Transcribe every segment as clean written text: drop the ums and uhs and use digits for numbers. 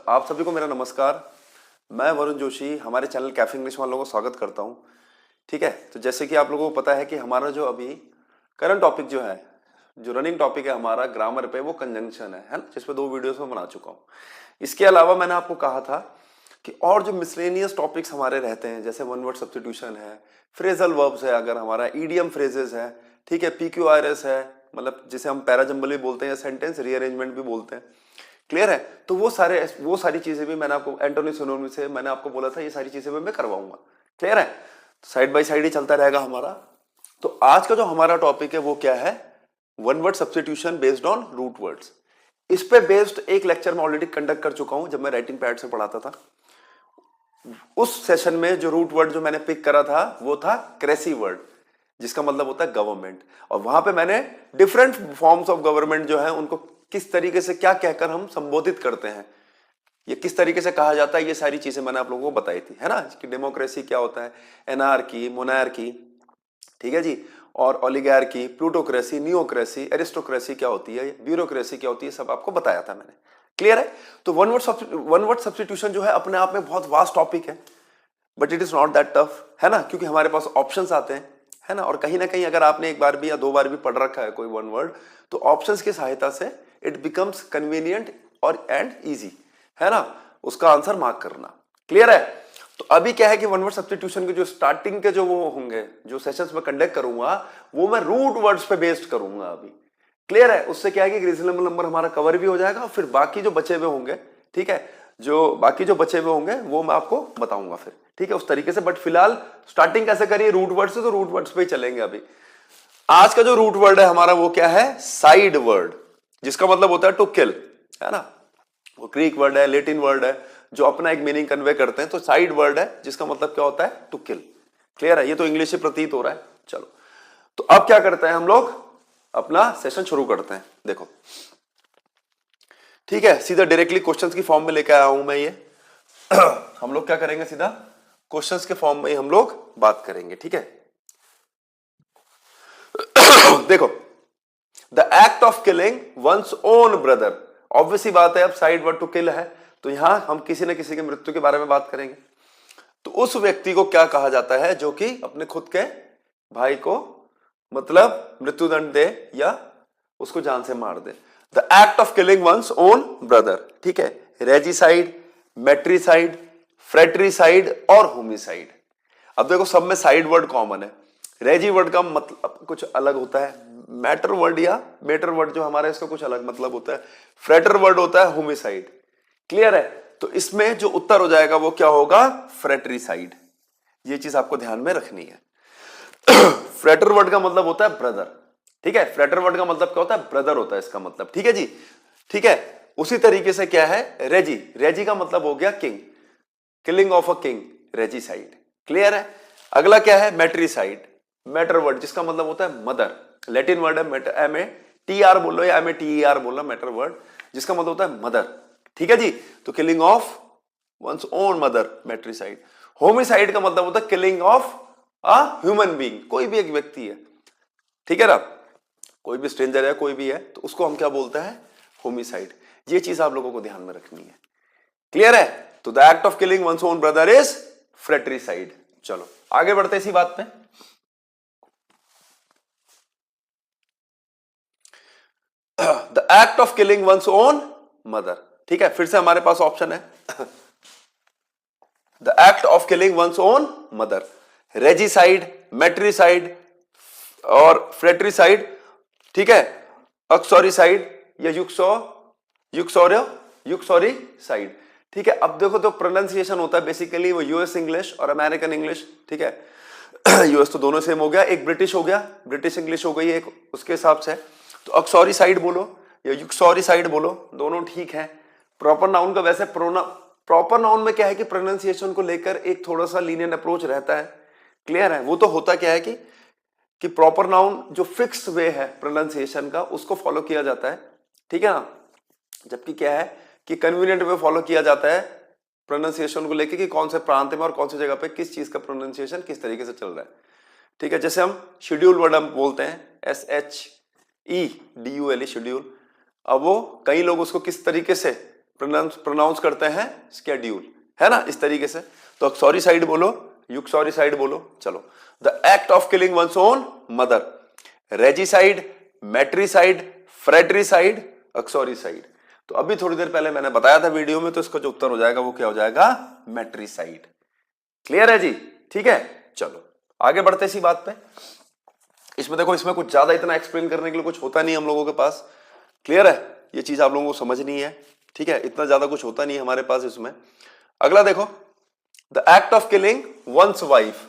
आप सभी को मेरा नमस्कार। मैं वरुण जोशी हमारे चैनल कैफे इंग्लिश में आप लोगों को स्वागत करता हूं। ठीक है, तो जैसे कि आप लोगों को पता है कि हमारा जो अभी करंट टॉपिक जो है, जो रनिंग टॉपिक है हमारा ग्रामर पे, वो कंजंक्शन है ना, जिस पे 2 वीडियोस में बना चुका हूं। इसके अलावा मैंने आपको कहा था कि और जो मिसलेनियस टॉपिक्स हमारे रहते हैं, जैसे वन वर्ड सब्स्टिट्यूशन है, फ्रेजल वर्ब्स है, अगर हमारा ईडियम फ्रेजेस है, ठीक है, PQRS है, मतलब जिसे हम पैराजम्बल भी बोलते हैं, सेंटेंस रीअरेंजमेंट भी बोलते हैं। क्लियर है? तो वो सारी चीजें भी मैंने आपको एंटोनी सिनोनिम से मैंने आपको बोला था, ये सारी चीजें भी मैं करवाऊंगा। क्लियर है? साइड बाय साइड ही चलता रहेगा हमारा। तो आज का जो हमारा टॉपिक है वो क्या है? One word substitution based on root words. इस पे बेस्ड एक लेक्चर मैं ऑलरेडी कंडक्ट कर चुका हूं, जब मैं राइटिंग पैड से पढ़ाता था। उस सेशन में जो रूट वर्ड जो मैंने पिक करा था वो था क्रेसी वर्ड, जिसका मतलब होता है गवर्नमेंट। और वहां पे मैंने डिफरेंट फॉर्म्स ऑफ गवर्नमेंट जो है उनको किस तरीके से क्या कहकर हम संबोधित करते हैं, ये किस तरीके से कहा जाता है, ये सारी चीजें मैंने आप लोगों को बताई थी, है ना, कि डेमोक्रेसी क्या होता है, एनार्की, मोनार्की, ठीक है जी, और ओलिगार्की, प्लूटोक्रेसी, नियोक्रेसी, एरिस्टोक्रेसी क्या होती है, ब्यूरोक्रेसी क्या होती है, सब आपको बताया था मैंने। क्लियर है? तो वन वर्ड सब्स्टिट्यूशन जो है अपने आप में बहुत वास्ट टॉपिक है, but it is not that tough, है ना, क्योंकि हमारे पास ऑप्शंस आते हैं, है ना, और कहीं ना कहीं अगर आपने एक बार भी या 2 बार भी पढ़ रखा है कोई वन वर्ड, तो ऑप्शंस की सहायता से इट बिकम्स कन्वीनियंट और एंड इजी, है ना, उसका आंसर मार्क करना। क्लियर है? तो अभी क्या है कि वन वर्ड सब्स्टिट्यूशन के जो स्टार्टिंग के जो वो होंगे, जो सेशंस में कंडक्ट करूंगा, वो मैं रूट वर्ड्स पे बेस्ड करूंगा अभी। क्लियर है? उससे क्या है कि रीजनेबल नंबर हमारा कवर भी हो जाएगा, और फिर बाकी जो बचे हुए होंगे, ठीक है, जो बाकी जो बचे हुए होंगे वो मैं आपको बताऊंगा फिर, ठीक है, उस तरीके से। बट फिलहाल स्टार्टिंग कैसे करिए रूट वर्ड से, तो रूट वर्ड्स पे ही चलेंगे अभी। आज का जो रूट वर्ड है हमारा वो क्या है? साइड वर्ड, जिसका मतलब होता है टू किल, है ना, वो ग्रीक वर्ड है, लेटिन वर्ड है, जो अपना एक मीनिंग कन्वे करते हैं। तो साइड वर्ड है जिसका मतलब क्या होता है? To kill. क्लियर है? ये तो इंग्लिश से प्रतीत हो रहा है। चलो, तो अब क्या करते हैं हम लोग, अपना सेशन शुरू करते हैं। देखो, ठीक है, सीधा डायरेक्टली क्वेश्चंस की फॉर्म में लेकर आया हूं मैं ये। हम लोग क्या करेंगे, सीधा क्वेश्चंस के फॉर्म में ही हम लोग बात करेंगे, ठीक है। देखो, the act of killing one's own brother, obviously बात है, अब साइड वर्ड टू किल है, तो यहां हम किसी न किसी की मृत्यु के बारे में बात करेंगे। तो उस व्यक्ति को क्या कहा जाता है जो कि अपने खुद के भाई को मतलब मृत्युदंड दे या उसको जान से मार दे। The act of killing one's own brother, ठीक है। रेजिसाइड, मेट्रीसाइड, फ्रेट्रीसाइड और होमिसाइड। अब देखो, सब में साइड वर्ड कॉमन है। रेजी वर्ड का मतलब कुछ अलग होता है, मैटर वर्ड या मेटर वर्ड जो हमारा, इसका कुछ अलग मतलब होता है, फ्रेटर वर्ड होता है होमिसाइड। क्लियर है? तो इसमें जो उत्तर हो जाएगा वो क्या होगा? फ्रेट्रीसाइड। ये चीज आपको ध्यान में रखनी है। फ्रेटर वर्ड का मतलब होता है ब्रदर, ठीक है, फ्रेटर वर्ड का मतलब क्या होता है? ब्रदर होता है इसका मतलब, ठीक है जी, ठीक है। उसी तरीके से क्या है? रेजी, रेजी का मतलब हो गया king, killing of a king, regicide. Clear है? अगला क्या है? मेट्रीसाइड, मैटर वर्ड जिसका मतलब होता है मदर, लैटिन वर्ड है MATR बोलो या MATER बोलो, मैटर वर्ड जिसका मतलब होता है मदर, ठीक है जी। तो killing of one's own mother, matricide. Homicide का मतलब होता है killing of a human being, कोई भी एक व्यक्ति है, ठीक है ना, कोई भी स्ट्रेंजर है, कोई भी है, तो उसको हम क्या बोलते हैं? होमिसाइड। ये चीज आप लोगों को ध्यान में रखनी है। क्लियर है? तो the act of killing one's own brother is fratricide. चलो आगे बढ़ते इसी बात पे। The act of killing one's own mother, ठीक है, फिर से हमारे पास ऑप्शन है। The act of killing one's own mother, regicide, matricide और फ्रेट्रीसाइड, ठीक है, अक्सोरिसाइड या युक्सोरिसाइड, ठीक है। अब देखो, तो प्रोनाउंसिएशन होता है बेसिकली वो यूएस इंग्लिश और अमेरिकन इंग्लिश, ठीक है। यूएस तो दोनों सेम हो गया, एक ब्रिटिश हो गया, ब्रिटिश इंग्लिश हो गई एक, उसके हिसाब से तो अक्सोरिसाइड बोलो या युक्सोरिसाइड बोलो, दोनों ठीक है। प्रॉपर नाउन का वैसे प्रॉपर नाउन में क्या है कि प्रोनाउंसिएशन को लेकर एक थोड़ा सा लीनियंट अप्रोच रहता है। क्लियर है? वो तो होता क्या है कि प्रॉपर नाउन जो फिक्स वे है प्रोनाउंसिएशन का, उसको फॉलो किया जाता है, ठीक है ना, जबकि क्या है कि कन्वीनियंट वे फॉलो किया जाता है प्रोनाउंसिएशन को लेकर कि कौन से प्रांत में और कौन सी जगह पे किस चीज का प्रोनाउंसिएशन किस तरीके से चल रहा है, ठीक है। जैसे हम शेड्यूल वर्ड हम बोलते हैं SHEDULE, शेड्यूल। अब वो कई लोग उसको किस तरीके से प्रोनाउंस करते हैं स्केड्यूल, है ना, इस तरीके से। तो अक्सॉरिसाइड बोलो, यूक्सॉरिसाइड बोलो। चलो, the act of killing one's own mother, regicide, matricide, fratricide, uxoricide. तो अभी थोड़ी देर पहले मैंने बताया था वीडियो में, तो इसका जो उत्तर हो जाएगा वो क्या हो जाएगा, मैट्रिसाइड। क्लियर है जी? ठीक है, चलो आगे बढ़ते इसी बात पे। इसमें देखो, इसमें कुछ ज्यादा इतना एक्सप्लेन करने के लिए कुछ होता नहीं हम लोगों के पास। क्लियर है? ये चीज आप लोगों को समझनी है, ठीक है? इतना ज्यादा कुछ होता नहीं है हमारे पास इसमें। अगला देखो, the act of killing one's wife,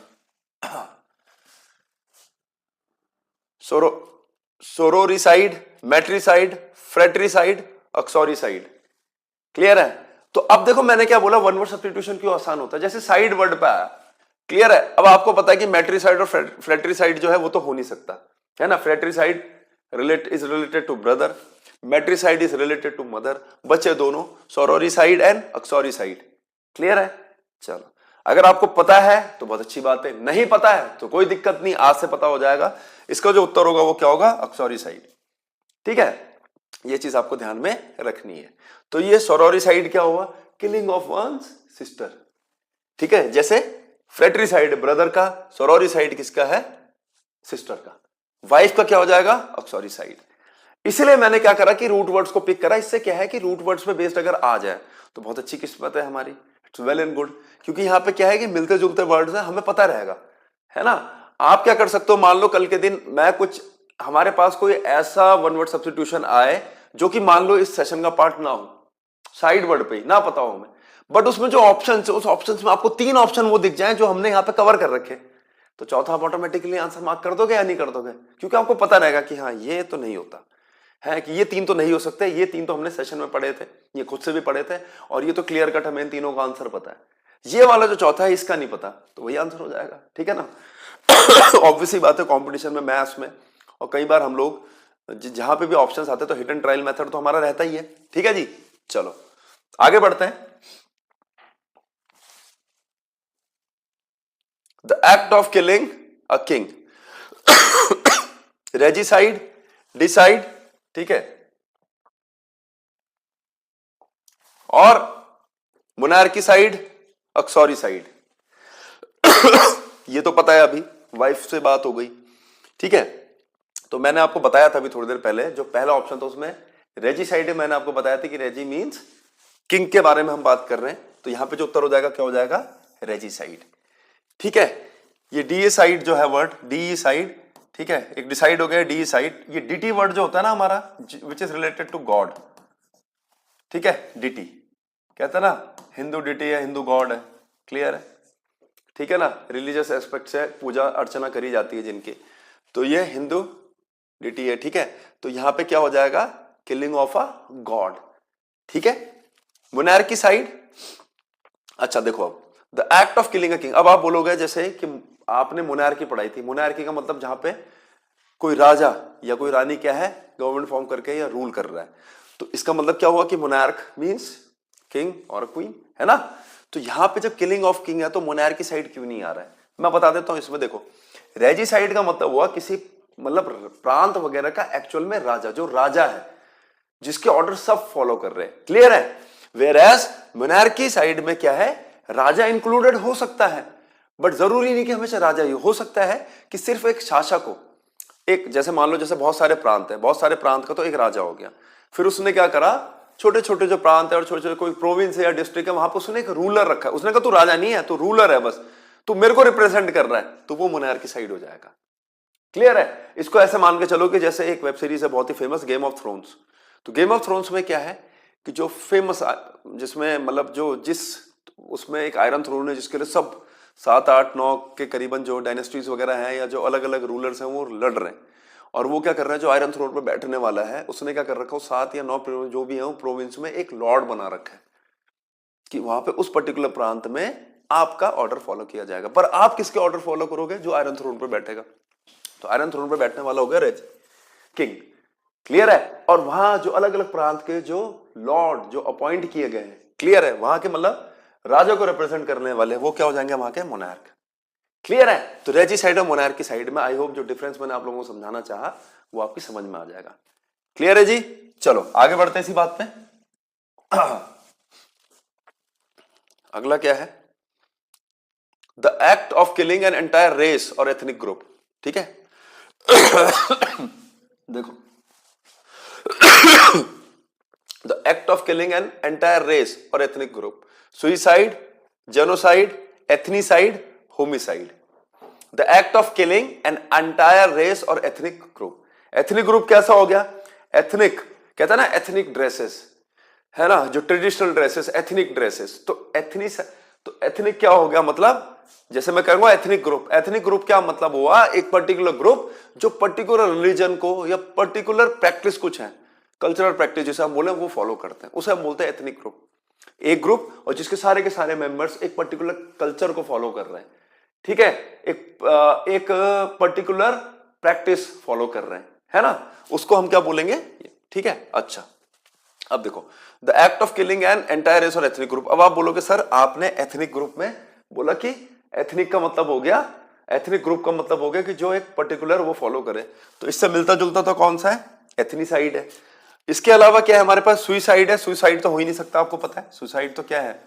sororicide, matricide, fratricide, uxoricide. Clear है? तो अब देखो मैंने क्या बोला, वन वर्ड सब्स्टिट्यूशन क्यों आसान होता है, जैसे साइड वर्ड पे आया। क्लियर है? अब आपको पता है कि मैट्रिसाइड और फ्रेट्रिसाइड जो है वो तो हो नहीं सकता, है ना। Fratricide is related to brother, matricide is related to mother, बच्चे दोनों सोरोरिसाइड एंड अक्सॉरिसाइड। क्लियर है? चलो, अगर आपको पता है तो बहुत अच्छी बात है, नहीं पता है तो कोई दिक्कत नहीं, आज से पता हो जाएगा। इसका जो उत्तर होगा वो क्या होगा, अक्सॉरिसाइड। ठीक है, ये चीज आपको ध्यान में रखनी है। तो ये सोरोरिसाइड क्या हुआ, किलिंग ऑफ वंस सिस्टर। ठीक है, जैसे फ्रेट्रिसाइड ब्रदर का, सोरोरिसाइड किसका है, सिस्टर का। वाइफ का क्या हो जाएगा, अक्सॉरिसाइड। इसलिए मैंने क्या करा कि रूट वर्ड्स को पिक करा। इससे क्या है कि रूट वर्ड्स पे बेस्ड अगर आ जाए तो बहुत अच्छी किस्मत है हमारी, इट्स वेल एंड गुड। क्योंकि यहाँ पे क्या है कि मिलते जुलते वर्ड्स हैं, हमें पता रहेगा, है ना। आप क्या कर सकते हो, मान लो कल के दिन मैं कुछ, हमारे पास कोई ऐसा वन वर्ड सब्स्टिट्यूशन आए जो कि मान लो इस सेशन का पार्ट ना हो, साइड वर्ड पे ही ना पता हो हमें, बट उसमें जो ऑप्शन है उस ऑप्शन में आपको 3 ऑप्शन वो दिख जाए जो हमने यहाँ पे कवर कर रखे, तो चौथा आप ऑटोमेटिकली आंसर मार्क कर दोगे या नहीं कर दोगे, क्योंकि आपको पता रहेगा कि हाँ ये तो नहीं होता है, कि ये 3 तो नहीं हो सकते, ये 3 तो हमने सेशन में पढ़े थे, ये खुद से भी पढ़े थे, और ये तो क्लियर कट हमें इन तीनों का आंसर पता है। ये वाला जो चौथा है इसका नहीं पता, तो वही आंसर हो जाएगा। ठीक है ना। ऑब्वियसली बात है, कॉम्पिटिशन में, मैथ्स में, और कई बार हम लोग जहां पे भी ऑप्शंस आते हैं तो हिट एंड ट्रायल मेथड तो हमारा रहता ही है। ठीक है जी, चलो आगे बढ़ते हैं। The act of killing a king, regicide, decide, ठीक है, और मोनार्किसाइड, अक्सॉरिसाइड। ये तो पता है, अभी वाइफ से बात हो गई। ठीक है, तो मैंने आपको बताया था अभी थोड़ी देर पहले, जो पहला ऑप्शन था उसमें रेजिसाइड है, मैंने आपको बताया था कि रेजी मींस किंग के बारे में हम बात कर रहे हैं, तो यहां पे जो उत्तर हो जाएगा क्या हो जाएगा, रेजिसाइड। ठीक है, ये डी साइड जो है वर्ड, डी साइड, ठीक है, एक डिसाइड हो गया, डी साइड। ये डीटी वर्ड जो होता है ना हमारा, which is related to god. ठीक है, डीटी कहते हैं ना, हिंदू डीटी है, हिंदू गॉड है। क्लियर है? ठीक है ना, रिलीजियस एस्पेक्ट से पूजा अर्चना करी जाती है जिनकी, तो ये हिंदू डिटी है। ठीक है, तो यहां पे क्या हो जाएगा, किलिंग ऑफ अ गॉड। ठीक है, मोनार्की साइड। अच्छा देखो, अब the act of killing a king. अब आप बोलोगे जैसे कि आपने मोनार्की पढ़ाई थी, मोनार्की का मतलब जहां पे कोई राजा या कोई रानी क्या है, गवर्नमेंट फॉर्म करके या रूल कर रहा है, तो इसका मतलब क्या हुआ कि मोनार्क मींस किंग और क्वीन, है ना। तो यहां पे जब किलिंग ऑफ किंग है तो मोनार्की साइड क्यों नहीं आ रहा है, मैं बता देता हूं। इसमें देखो, रेजिसाइड का मतलब हुआ किसी मतलब प्रांत वगैरह का एक्चुअल में राजा, जो राजा है, जिसके ऑर्डर सब फॉलो कर रहे हैं। क्लियर है? वेयर एज मोनार्की साइड में क्या है, राजा इंक्लूडेड हो सकता है, बट जरूरी नहीं कि हमेशा राजा ही हो सकता है कि सिर्फ एक शासक हो। एक जैसे मान लो, जैसे बहुत सारे प्रांत है, बहुत सारे प्रांत का तो एक राजा हो गया, फिर उसने क्या करा, छोटे छोटे जो प्रांत है और छोटे छोटे कोई प्रोविंस है या डिस्ट्रिक्ट है, वहां पर उसने एक रूलर रखा है। उसने कहा तू राजा नहीं है, तू रूलर है, बस तू मेरे को रिप्रेजेंट कर रहा है, तो वो मोनार्की साइड हो जाएगा। क्लियर है? इसको ऐसे मान के चलो कि जैसे एक वेब सीरीज है बहुत ही फेमस, गेम ऑफ थ्रोन्स। तो गेम ऑफ थ्रोन्स में क्या है कि जो फेमस, जिसमें मतलब जो जिस उसमें एक आयरन थ्रोन है जिसके लिए सब 7, 8, 9 के करीबन जो डायनेस्टीज वगैरह हैं या जो अलग अलग रूलर्स हैं वो लड़ रहे हैं, और वो क्या कर रहे हैं, जो आयरन थ्रोन पर बैठने वाला है उसने क्या कर रखा है, 7 या 9 जो भी है प्रोविंस में एक लॉर्ड बना रखा है कि वहां पे उस पर्टिकुलर प्रांत में आपका ऑर्डर फॉलो किया जाएगा। पर आप किसके ऑर्डर फॉलो करोगे, जो आयरन थ्रोन पर बैठेगा। तो आयरन थ्रोन पर बैठने वाला हो गया रेज किंग। क्लियर है? और वहां जो अलग अलग प्रांत के जो लॉर्ड जो अपॉइंट किए गए हैं, क्लियर है, वहां के मतलब राजा को रिप्रेजेंट करने वाले, वो क्या हो जाएंगे, वहां के मोनार्क। क्लियर है? तो रेजी साइड और मोनार्की साइड में आई होप जो डिफरेंस मैंने आप लोगों को समझाना चाहा वो आपकी समझ में आ जाएगा। क्लियर है जी? चलो आगे बढ़ते हैं इसी बात पे। अगला क्या है, the act of killing an entire race और एथनिक ग्रुप। ठीक है देखो, the act of killing an entire race और ethnic group, suicide, genocide, ethnicide, homicide. The act of killing an entire race और एथनिक ग्रुप। एथनिक ग्रुप कैसा हो गया, ethnic कहता है ना, एथनिक ड्रेसेस है ना, जो ट्रेडिशनल ड्रेसेस, एथनिक ड्रेसेस। तो एथनिक क्या हो गया, मतलब जैसे मैं कहूंगा एथनिक ग्रुप। एथनिक ग्रुप क्या मतलब हुआ, एक पर्टिकुलर ग्रुप जो पर्टिकुलर रिलीजन को या पर्टिकुलर प्रैक्टिस कुछ है, कल्चरल प्रैक्टिस जिसे हम बोले वो फॉलो करते हैं, उसे हम बोलते हैं एथनिक ग्रुप। एक ग्रुप और जिसके सारे के सारे मेंबर्स एक पर्टिकुलर कल्चर को फॉलो कर रहे हैं। ठीक है, एक पर्टिकुलर प्रैक्टिस फॉलो कर रहे हैं, है ना, उसको हम क्या बोलेंगे। ठीक है, अच्छा अब देखो, the act of killing an entire race और एथनिक ग्रुप। अब आप बोलोगे सर आपने एथनिक ग्रुप में बोला कि एथनिक का मतलब हो गया, एथनिक ग्रुप का मतलब हो गया कि जो एक पर्टिकुलर वो फॉलो करे, तो इससे मिलता जुलता तो कौन सा है, एथनीसाइड है। इसके अलावा क्या है हमारे पास, सुइसाइड है। सुइसाइड तो हो ही नहीं सकता, आपको पता है सुइसाइड तो क्या है,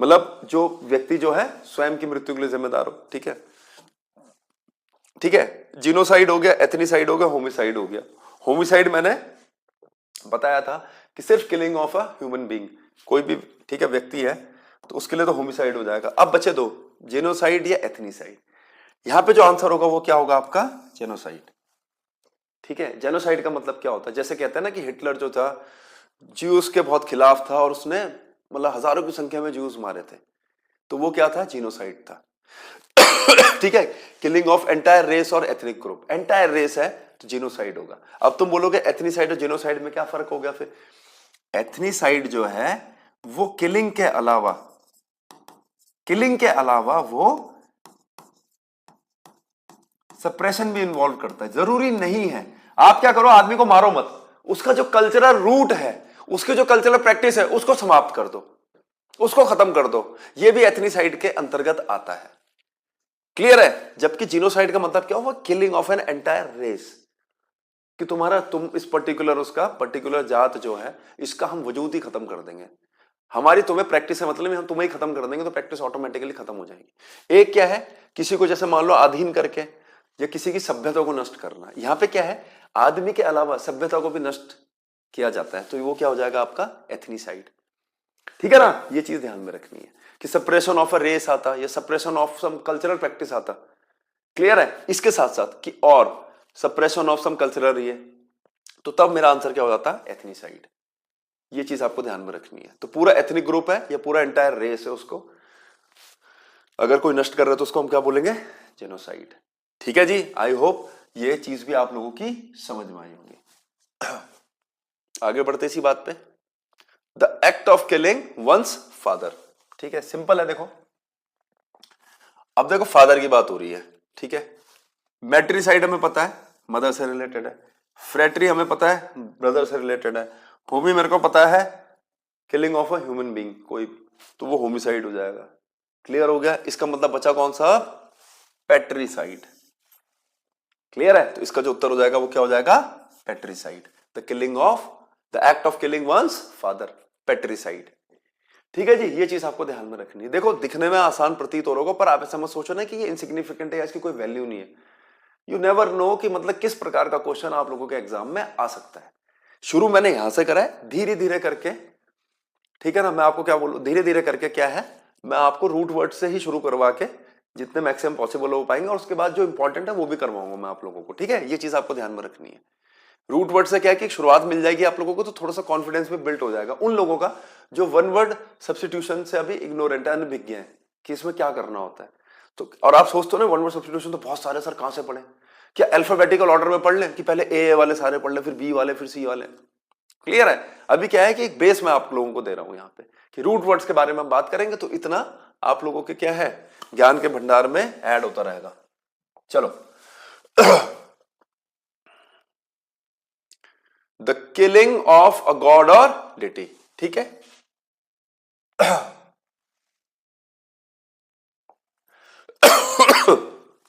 मतलब जो व्यक्ति जो है स्वयं की मृत्यु के लिए जिम्मेदार हो। ठीक है, ठीक है, जीनोसाइड हो गया, एथनीसाइड हो गया, होमिसाइड हो गया। होमिसाइड मैंने बताया था कि सिर्फ killing of a human being, कोई भी ठीक है व्यक्ति है तो उसके लिए तो होमिसाइड हो जाएगा। अब बचे दो, जेनोसाइड या एथनीसाइड। यहां पे जो आंसर होगा वो क्या होगा आपका, जेनोसाइड। ठीक है, जेनोसाइड का मतलब क्या होता है, जैसे कहते हैं ना कि हिटलर जो था ज्यूस के बहुत खिलाफ था और उसने मतलब हजारों की संख्या में ज्यूस मारे थे, तो वो क्या था, जीनोसाइड था। ठीक है, किलिंग ऑफ एंटायर रेस और एथनिक ग्रुप। एंटायर रेस है तो जीनोसाइड होगा। अब तुम बोलोगे एथनीसाइड और जीनोसाइड में क्या फर्क हो गया, फिर एथनीसाइड जो है वो किलिंग के अलावा वो सप्रेशन भी इन्वॉल्व करता है। जरूरी नहीं है, आप क्या करो, आदमी को मारो मत, उसका जो कल्चरल रूट है, उसकी जो कल्चरल प्रैक्टिस है उसको समाप्त कर दो, उसको खत्म कर दो, ये भी एथनीसाइड के अंतर्गत आता है। क्लियर है, जबकि जीनोसाइड का मतलब क्या हुआ, killing of an entire race, कि तुम इस पर्टिकुलर उसका पर्टिकुलर जात जो है इसका हम वजूद ही खत्म कर देंगे, हमारी तुम्हें प्रैक्टिस है मतलब हम तुम्हें ही खत्म कर देंगे, तो प्रैक्टिस ऑटोमेटिकली खत्म हो जाएगी। एक क्या है, किसी को जैसे मान लो अधीन करके या किसी की सभ्यता को नष्ट करना, यहां पे क्या है, आदमी के अलावा सभ्यता को भी नष्ट किया जाता है, तो वो क्या हो जाएगा आपका, एथनीसाइड। ठीक है ना, ये चीज ध्यान में रखनी है कि सप्रेशन ऑफ अ रेस आता या suppression of some cultural practice आता। क्लियर है, इसके साथ साथ कि और सप्रेशन ऑफ सम कल्चरल ये, तो तब मेरा आंसर क्या हो जाता, एथनीसाइड। ये चीज आपको ध्यान में रखनी है। तो पूरा एथनिक ग्रुप है या पूरा एंटायर रेस है, उसको अगर कोई नष्ट कर रहा है तो उसको हम क्या बोलेंगे, जेनोसाइड। ठीक है जी, आई होप ये चीज भी आप लोगों की समझ में आई होगी। आगे बढ़ते इसी बात पे, the act of killing one's father. ठीक है, सिंपल है, देखो अब देखो फादर की बात हो रही है। ठीक है, मैट्रिसाइड हमें पता है मदर से रिलेटेड है, फ्रेटरी हमें पता है ब्रदर से रिलेटेड है, होमी मेरे को पता है killing of a human being कोई, तो वो होमिसाइड हो जाएगा। क्लियर हो गया, इसका मतलब बचा कौन सा, पैट्रिसाइड। क्लियर है, तो इसका जो उत्तर हो जाएगा वो क्या हो जाएगा, patricide. The killing of, the act of killing one's father, patricide. ठीक है जी, ये चीज आपको ध्यान में रखनी है। देखो दिखने में आसान प्रतीत हो रहा होगा, पर आप ऐसा मत सोचो ना कि ये इनसिग्निफिकेंट है या इसकी कोई वैल्यू नहीं है। यू नेवर नो कि मतलब किस प्रकार का क्वेश्चन आप लोगों के एग्जाम में आ सकता है। शुरू मैंने यहां से करा है, धीरे धीरे करके, ठीक है ना, मैं आपको क्या बोलूं, धीरे धीरे करके क्या है, मैं आपको रूट वर्ड से ही शुरू करवा के जितने मैक्सिमम पॉसिबल हो पाएंगे, और उसके बाद जो इंपॉर्टेंट है वो भी करवाऊंगा मैं आप लोगों को। ठीक है, ये चीज आपको ध्यान में रखनी है। रूट वर्ड से क्या है कि शुरुआत मिल जाएगी आप लोगों को, तो थोड़ा सा कॉन्फिडेंस भी बिल्ट हो जाएगा उन लोगों का जो वन वर्ड सब्स्टिट्यूशन से अभी इग्नोरेंट है, अनभिज्ञ है कि इसमें क्या करना होता है। तो और आप सोचते हो ना वन वर्ड सब्स्टिट्यूशन तो बहुत सारे, सर कहां से पढ़े, क्या अल्फाबेटिकल ऑर्डर में पढ़ लें कि पहले ए वाले सारे पढ़ लें, फिर बी वाले, फिर सी वाले। क्लियर है, अभी क्या है कि एक बेस मैं आप लोगों को दे रहा हूं यहाँ पे कि रूट वर्ड्स के बारे में हम बात करेंगे, तो इतना आप लोगों के क्या है, ज्ञान के भंडार में ऐड होता रहेगा। चलो, the killing of a God और डिटी। ठीक है,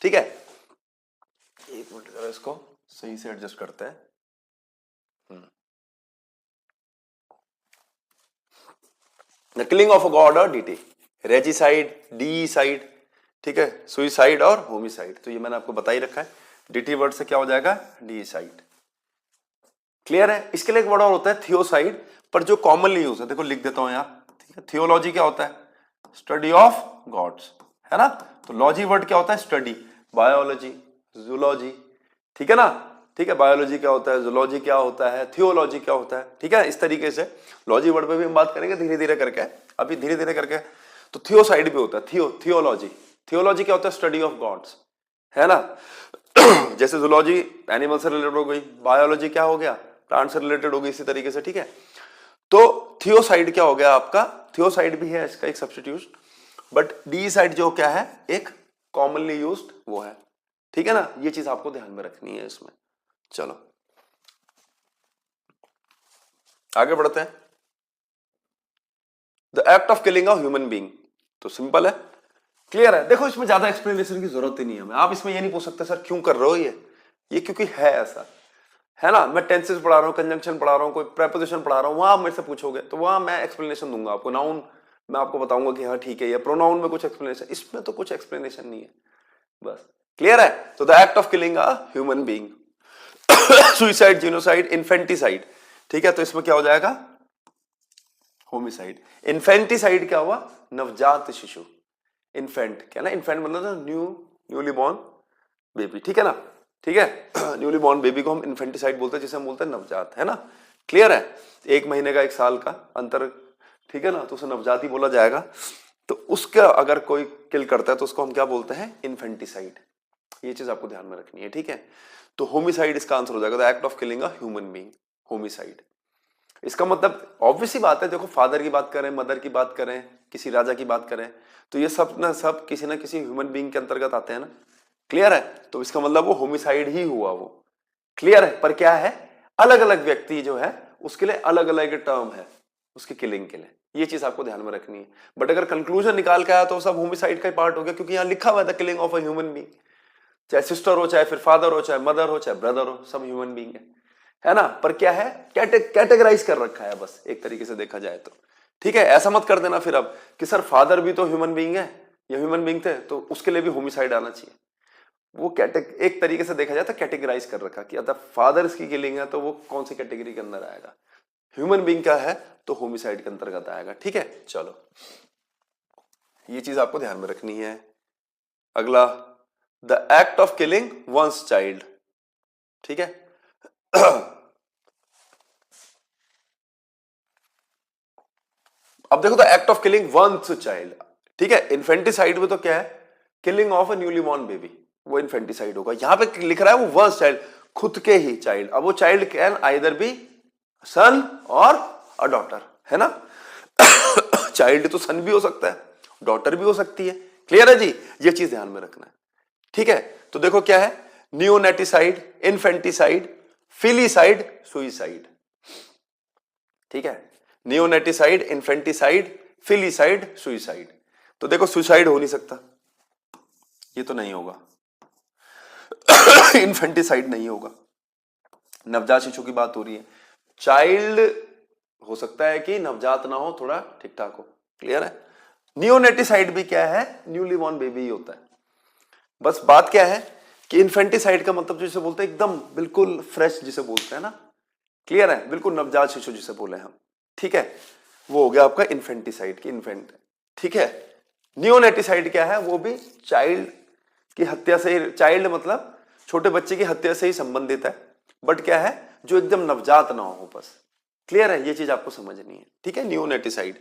ठीक है, एक मिनट जरा इसको सही से एडजस्ट करते हैं। The killing of a God और डिटी, रेजिसाइड, डीईसाइड, ठीक है, सुइसाइड और होमिसाइड। तो ये मैंने आपको बता ही रखा है, डीटी वर्ड से क्या हो जाएगा, डीईसाइड। क्लियर है। इसके लिए एक वर्ड और होता है थियोसाइड, पर जो कॉमनली यूज है, देखो लिख देता हूं यहाँ, ठीक है। थियोलॉजी क्या होता है, स्टडी ऑफ गॉड्स, है ना। तो लॉजी वर्ड क्या होता है, स्टडी, बायोलॉजी, जूलॉजी, ठीक है ना, ठीक है। बायोलॉजी क्या होता है, जूलॉजी क्या होता है, थियोलॉजी क्या होता है, ठीक है। इस तरीके से लॉजी वर्ड पे भी हम बात करेंगे धीरे धीरे करके, अभी धीरे धीरे करके। तो थियोसाइड भी होता है, थियोलॉजी, थियोलॉजी क्या होता है, स्टडी ऑफ गॉड्स, है ना। जैसे जूलॉजी एनिमल से रिलेटेड हो गई, बायोलॉजी क्या हो गया, प्लांट से रिलेटेड हो गई, इसी तरीके से, ठीक है। तो थियोसाइड क्या हो गया आपका, थियोसाइड भी है इसका एक सब्स्टिट्यूट, बट डी साइड जो क्या है, एक कॉमनली यूज्ड वो है, ठीक है ना। ये चीज आपको ध्यान में रखनी है इसमें। चलो आगे बढ़ते हैं। The act of killing a human being, तो सिंपल है, क्लियर है। देखो इसमें ज्यादा एक्सप्लेनेशन की जरूरत ही नहीं है हमें। आप इसमें ये नहीं पूछ सकते सर क्यों कर रहे हो ये क्योंकि है ऐसा, है ना। मैं टेंसेस पढ़ा रहा हूँ, कंजंक्शन पढ़ा रहा हूँ, कोई प्रेपोजिशन पढ़ा रहा हूँ, वहां आप मेरे से पूछोगे तो वहां मैं एक्सप्लेनेशन दूंगा आपको। नाउन मैं आपको बताऊंगा कि हाँ ठीक है, ये प्रोनाउन में कुछ एक्सप्लेनेशन, इसमें तो कुछ एक्सप्लेनेशन नहीं है, बस क्लियर है। तो the act of killing a human being, suicide, genocide, infanticide, ठीक है। तो इसमें क्या हो जाएगा, होमिसाइड। इन्फेंटिसाइड क्या हुआ, नवजात शिशु, इन्फेंट क्या ना, इन्फेंट मतलब न्यूली बॉर्न बेबी, ठीक है ना, ठीक है। न्यूली बॉर्न बेबी को हम इन्फेंटिसाइड बोलते हैं, जिसे हम बोलते हैं नवजात, है ना, क्लियर है। 1 महीने का 1 साल का अंतर, ठीक है ना, तो उसे नवजात ही बोला जाएगा। तो उसका अगर कोई किल करता है तो उसको हम क्या बोलते हैं, इन्फेंटिसाइड। ये चीज आपको ध्यान में रखनी है, ठीक है। तो होमिसाइड इसका आंसर हो जाएगा, the act of killing a human being, homicide. इसका मतलब ऑब्वियस सी बात है, देखो फादर की बात करें, मदर की बात करें, किसी राजा की बात करें, तो ये सब ना किसी ह्यूमन बीइंग के अंतर्गत आते हैं ना, क्लियर है। तो इसका मतलब वो होमिसाइड ही हुआ वो, क्लियर है। पर क्या है, अलग अलग व्यक्ति जो है उसके लिए अलग अलग टर्म है उसकी किलिंग के लिए, ये चीज आपको ध्यान में रखनी है। बट अगर कंक्लूजन निकाल के आया तो सब होमिसाइड का ही पार्ट हो गया, क्योंकि यहां लिखा हुआ है the killing of a human being, चाहे सिस्टर हो, चाहे फिर फादर हो, चाहे मदर हो, चाहे ब्रदर हो, सब ह्यूमन बीइंग है ना। पर क्या है, कैटेगराइज कर रखा है बस, एक तरीके से देखा जाए तो, ठीक है। ऐसा मत कर देना फिर अब कि सर फादर भी तो ह्यूमन बीइंग है या ह्यूमन बीइंग थे तो उसके लिए भी होमिसाइड आना चाहिए। वो एक तरीके से देखा जाए तो कैटेगराइज कर रखा कि अगर फादर की किलिंग है तो वो कौन सी कैटेगरी के अंदर आएगा, ह्यूमन बीइंग का है तो होमिसाइड के अंतर्गत आएगा, ठीक है। चलो ये चीज आपको ध्यान में रखनी है। अगला, the act of killing one's child, ठीक है। अब देखो, the act of killing one's child, ठीक है। इन्फेंटिसाइड में तो क्या है, killing of a newly born baby, वो इन्फेंटिसाइड होगा। यहां पे लिख रहा है वो वंस चाइल्ड, खुद के ही चाइल्ड। अब वो चाइल्ड कैन आइदर बी सन और अ डॉटर, है ना। चाइल्ड तो सन भी हो सकता है, डॉटर भी हो सकती है, क्लियर है जी। ये चीज ध्यान में रखना है, ठीक है। तो देखो क्या है, नियोनेटिसाइड, इन्फेंटिसाइड, फिलीसाइड, सुइसाइड, ठीक है। नियोनेटिसाइड, इन्फेंटिसाइड, फिलीसाइड, सुइसाइड। तो देखो सुइसाइड हो नहीं सकता, ये तो नहीं होगा। इन्फेंटिसाइड नहीं होगा, नवजात शिशु की बात हो रही है। चाइल्ड हो सकता है कि नवजात ना हो, थोड़ा ठीक ठाक हो, क्लियर है। नियोनेटिसाइड भी क्या है, न्यूली बॉर्न बेबी ही होता है। बस बात क्या है कि इन्फेंटिसाइड का मतलब जिसे बोलते हैं एकदम बिल्कुल फ्रेश, जिसे बोलते हैं ना, क्लियर है, बिल्कुल नवजात शिशु जिसे बोले हम, ठीक है, वो हो गया आपका इन्फेंटिसाइड की इन्फेंट, ठीक है। नियोनेटिसाइड क्या है, वो भी चाइल्ड की हत्या से, चाइल्ड मतलब छोटे बच्चे की हत्या से ही संबंधित है, बट क्या है, जो एकदम नवजात ना हो, बस क्लियर है। ये चीज आपको समझनी है, ठीक है। नियोनेटिसाइड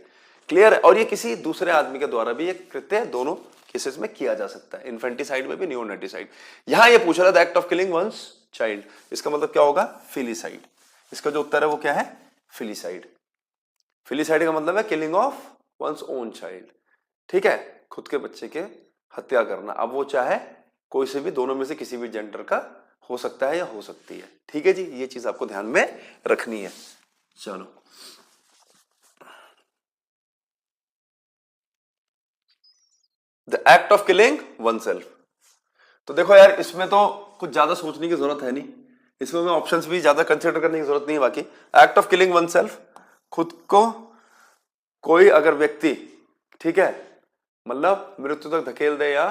क्लियर है। और ये किसी दूसरे आदमी के द्वारा भी एक कृत्य दोनों केसेस में किया जा सकता है, इन्फेंटिसाइड में भी, नियोनेटिसाइड। यहां ये पूछ रहा था act of killing one's child, इसका मतलब क्या होगा, फिलीसाइड। इसका जो उत्तर है वो क्या है, फिलीसाइड। फिलीसाइड का मतलब है killing of one's own child, ठीक है, खुद के बच्चे के हत्या करना। अब वो चाहे कोई से भी, दोनों में से किसी भी जेंडर का हो सकता है या हो सकती है, ठीक है जी। ये चीज आपको ध्यान में रखनी है। चलो the act of killing one self, तो देखो यार इसमें तो कुछ ज्यादा सोचने की जरूरत है नहीं, इसमें में ऑप्शंस भी ज्यादा कंसिडर करने की जरूरत नहीं है। बाकी act of killing one self, खुद को कोई अगर व्यक्ति, ठीक है, मतलब मृत्यु तक धकेल दे, या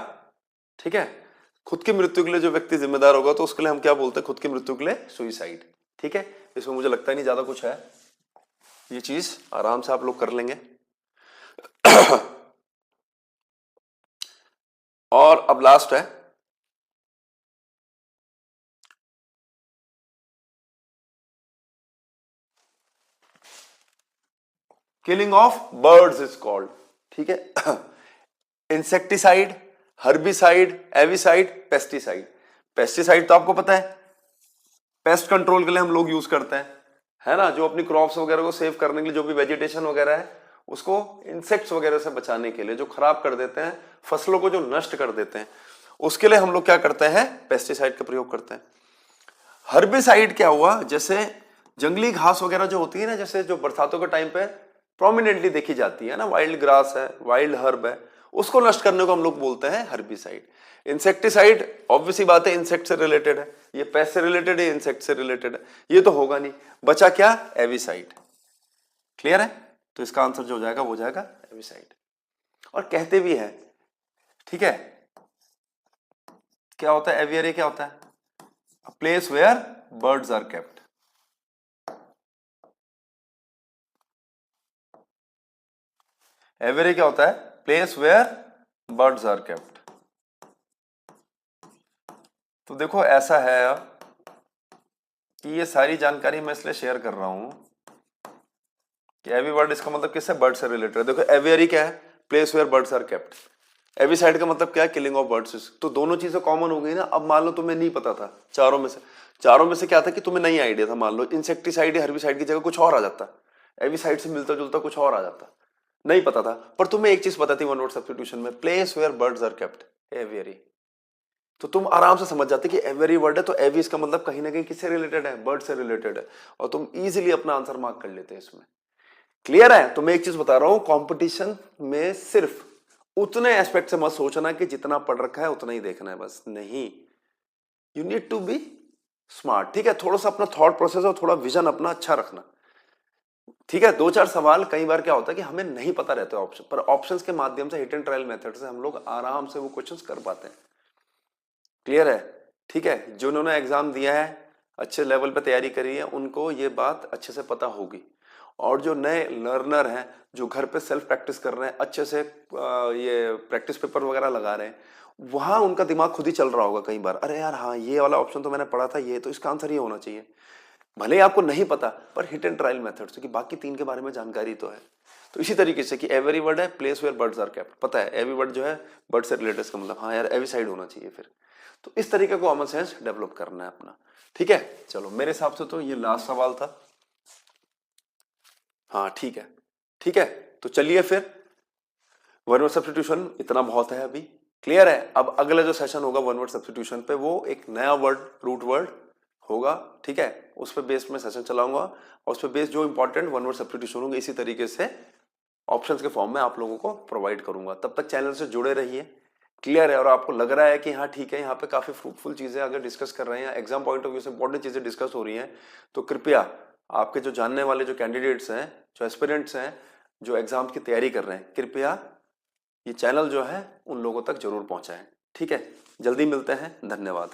ठीक है खुद की मृत्यु के लिए जो व्यक्ति जिम्मेदार होगा तो उसके लिए हम क्या बोलते हैं, खुद की मृत्यु के लिए सुइसाइड। ठीक है, इसमें मुझे लगता नहीं ज्यादा कुछ है, ये चीज आराम से आप लोग कर लेंगे। और अब लास्ट है killing of birds is called. ठीक है, इंसेक्टिसाइड, हर्बिसाइड, एविसाइड, पेस्टिसाइड। पेस्टिसाइड तो आपको पता है पेस्ट कंट्रोल के लिए हम लोग यूज करते हैं, है ना, जो अपनी क्रॉप्स वगैरह को सेव करने के लिए, जो भी वेजिटेशन वगैरह है उसको इंसेक्ट्स वगैरह से बचाने के लिए, जो खराब कर देते हैं फसलों को, जो नष्ट कर देते हैं, उसके लिए हम लोग क्या करते हैं, पेस्टिसाइड का प्रयोग करते हैं। हर्बिसाइड क्या हुआ, जैसे जंगली घास वगैरह जो होती है ना, जैसे जो बरसातों के टाइम पे प्रोमिनेंटली देखी जाती है ना, वाइल्ड ग्रास है, वाइल्ड हर्ब है, उसको नष्ट करने को हम लोग बोलते हैं हर्बिसाइड। इंसेक्टिसाइड ऑब्वियसली बात है इंसेक्ट से रिलेटेड है, ये पेस्ट से रिलेटेड है, इंसेक्ट से रिलेटेड है, ये तो होगा नहीं। बचा क्या, एविसाइड। क्लियर है, तो इसका आंसर जो हो जाएगा वो जाएगा एविसाइड। और कहते भी है, ठीक है, क्या होता है एवियरी, क्या होता है, a place where birds are kept. Aviary क्या होता है, place where birds are kept. तो देखो ऐसा है कि ये सारी जानकारी मैं इसलिए शेयर कर रहा हूं कि एवी वर्ड इसका मतलब किससे, बर्ड से रिलेटेड है। देखो एवियरी क्या है, place where birds are kept. Avicide का मतलब क्या है, किलिंग ऑफ बर्ड्स। तो दोनों चीजें कॉमन हो गई ना। अब मान लो तुम्हें नहीं पता था चारों में से क्या था कि तुम्हें नहीं आइडिया था, मान लो इंसेक्टिसाइड या हर्बिसाइड की जगह कुछ और आ जाता, एविसाइड से मिलता जुलता कुछ और आ जाता, नहीं पता था, पर तुम्हें एक चीज पता थी वन वर्ड सब्स्टिट्यूशन में, place where birds are kept, aviary. तो तुम आराम से समझ जाते कि एवियरी वर्ड है तो एवी इसका मतलब कहीं ना कहीं किससे रिलेटेड है, बर्ड से रिलेटेड है, और तुम इजीली अपना आंसर मार्क कर लेते हैं इसमें। क्लियर है, तो मैं एक चीज बता रहा हूं, कंपटीशन में सिर्फ उतने एस्पेक्ट से मत सोचना कि जितना पढ़ रखा है उतना ही देखना है, बस नहीं, you need to be smart. ठीक है, थोड़ा सा अपना थॉट प्रोसेस और थोड़ा विजन अपना अच्छा रखना। ठीक है, 2-4 सवाल कई बार क्या होता है कि हमें नहीं पता रहते ऑप्शन, पर ऑप्शंस के माध्यम से हिट एंड ट्रायल मेथड से हम लोग आराम से वो क्वेश्चंस कर पाते हैं। क्लियर है, ठीक है, जिन्होंने एग्जाम दिया है, अच्छे लेवल पे तैयारी करी है, उनको ये बात अच्छे से पता होगी। और जो नए लर्नर हैं, जो घर पे सेल्फ प्रैक्टिस कर रहे हैं, अच्छे से ये प्रैक्टिस पेपर वगैरह लगा रहे हैं, वहां उनका दिमाग खुद ही चल रहा होगा कई बार, अरे यार हाँ ये वाला ऑप्शन तो मैंने पढ़ा था, ये तो इसका आंसर ये होना चाहिए। भले ही आपको नहीं पता, पर हिट एंड ट्रायल मेथड से कि बाकी 3 के बारे में जानकारी तो है। तो इसी तरीके से कि एवरी वर्ड है place where birds are kept, पता है एवरी वर्ड जो है बर्ड से रिलेटेड का मतलब, हाँ यार एवी साइड होना चाहिए फिर। तो इस तरीके को कॉमन सेंस डेवलप करना है अपना। ठीक है, चलो मेरे हिसाब से तो ये लास्ट सवाल था। हाँ ठीक है, ठीक है, तो चलिए फिर वन वर्ड सब्स्टिट्यूशन इतना बहुत है अभी। क्लियर है, अब अगला जो सेशन होगा वन वर्ड सब्स्टिट्यूशन पे, वो एक नया वर्ड, रूट वर्ड होगा। ठीक है, उस पर बेस में सेशन चलाऊंगा, और उस पर बेस जो इंपॉर्टेंट वन वर्ड सब्स्टिट्यूशन होंगे इसी तरीके से ऑप्शंस के फॉर्म में आप लोगों को प्रोवाइड करूंगा। तब तक चैनल से जुड़े रहिए। क्लियर है, और आपको लग रहा है कि हाँ ठीक है, यहाँ पे काफी फ्रूटफुल चीजें अगर डिस्कस कर रहे हैं, एग्जाम पॉइंट ऑफ व्यू से इंपॉर्टेंट चीजें डिस्कस हो रही हैं, तो कृपया आपके जो जानने वाले जो कैंडिडेट्स हैं, जो एस्पिरेंट्स हैं, जो एग्जाम की तैयारी कर रहे हैं, कृपया ये चैनल जो है उन लोगों तक जरूर पहुंचाएं। ठीक है, जल्दी मिलते हैं, धन्यवाद।